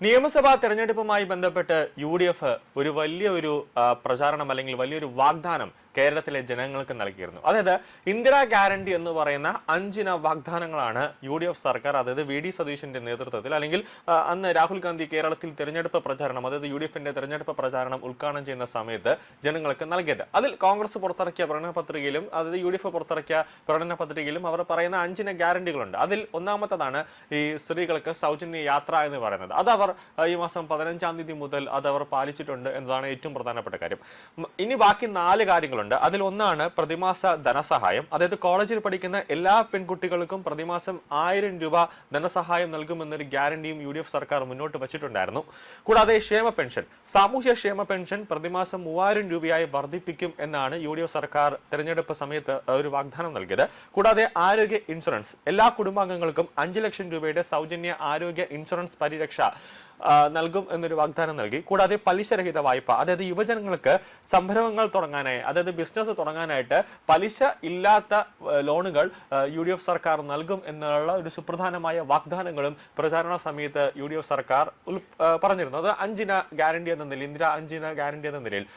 നിയമസഭാ തെരഞ്ഞെടുപ്പുമായി ബന്ധപ്പെട്ട് യു.ഡി.എഫ് ഒരു വലിയൊരു പ്രചാരണം അല്ലെങ്കിൽ വലിയൊരു വാഗ്ദാനം കേരളത്തിലെ ജനങ്ങൾക്ക് നൽകിയിരുന്നു. അതായത് ഇന്ദിരാ ഗ്യാരണ്ടി എന്ന് പറയുന്ന 5 വാഗ്ദാനങ്ങളാണ് യു.ഡി.എഫ് സർക്കാർ, അതായത് വി.ഡി. സതീശന്റെ നേതൃത്വത്തിൽ, അല്ലെങ്കിൽ അന്ന് രാഹുൽ ഗാന്ധി കേരളത്തിൽ തെരഞ്ഞെടുപ്പ് പ്രചാരണം, അതായത് യു.ഡി.എഫിന്റെ തെരഞ്ഞെടുപ്പ് പ്രചാരണം ഉദ്ഘാടനം ചെയ്യുന്ന സമയത്ത് ജനങ്ങൾക്ക് നൽകിയത്. അതിൽ കോൺഗ്രസ് പുറത്തിറക്കിയ പ്രകടന പത്രികയിലും, അതായത് യു.ഡി.എഫ് പുറത്തിറക്കിയ പ്രകടന പത്രികയിലും അവർ പറയുന്ന 5 ഗ്യാരണ്ടികളുണ്ട്. അതിൽ ഒന്നാമത്തതാണ് ഈ സ്ത്രീകൾക്ക് സൗജന്യ യാത്ര എന്ന് പറയുന്നത്. അത് അവർ ഈ മാസം 15-ാം തീയതി മുതൽ അത് അവർ പാലിച്ചിട്ടുണ്ട് എന്നതാണ് ഏറ്റവും പ്രധാനപ്പെട്ട കാര്യം. ഇനി ബാക്കി 4 കാര്യങ്ങളുണ്ട്. അതിൽ ഒന്നാണ് പ്രതിമാസ ധനസഹായം. അതായത് കോളേജിൽ പഠിക്കുന്ന എല്ലാ പെൺകുട്ടികൾക്കും പ്രതിമാസം 1000 രൂപ ധനസഹായം നൽകുമെന്നൊരു ഗ്യാരണ്ടിയും യു.ഡി.എഫ് സർക്കാർ മുന്നോട്ട് വച്ചിട്ടുണ്ടായിരുന്നു. കൂടാതെ ക്ഷേമ പെൻഷൻ, സാമൂഹ്യ ക്ഷേമ പെൻഷൻ പ്രതിമാസം 3000 രൂപയായി വർദ്ധിപ്പിക്കും എന്നാണ് യു.ഡി.എഫ് സർക്കാർ തെരഞ്ഞെടുപ്പ് സമയത്ത് ഒരു വാഗ്ദാനം നൽകിയത്. കൂടാതെ ആരോഗ്യ ഇൻഷുറൻസ്, എല്ലാ കുടുംബാംഗങ്ങൾക്കും 5 ലക്ഷം രൂപയുടെ സൗജന്യ ആരോഗ്യ ഇൻഷുറൻസ് പരിരക്ഷ നൽകും എന്നൊരു വാഗ്ദാനം നൽകി. കൂടാതെ പലിശരഹിത വായ്പ, അതായത് യുവജനങ്ങൾക്ക് സംരംഭങ്ങൾ തുടങ്ങാനായി, അതായത് ബിസിനസ് തുടങ്ങാനായിട്ട് പലിശ ഇല്ലാത്ത ലോണുകൾ യു.ഡി.എഫ് സർക്കാർ നൽകും എന്നുള്ള ഒരു സുപ്രധാനമായ വാഗ്ദാനങ്ങളും പ്രചാരണ സമയത്ത് യു.ഡി.എഫ് സർക്കാർ പറഞ്ഞിരുന്നു. അത് 5 ഗ്യാരണ്ടി എന്ന നിലയിൽ, ഇന്ദിര 5 ഗ്യാരണ്ടി എന്ന നിലയിൽ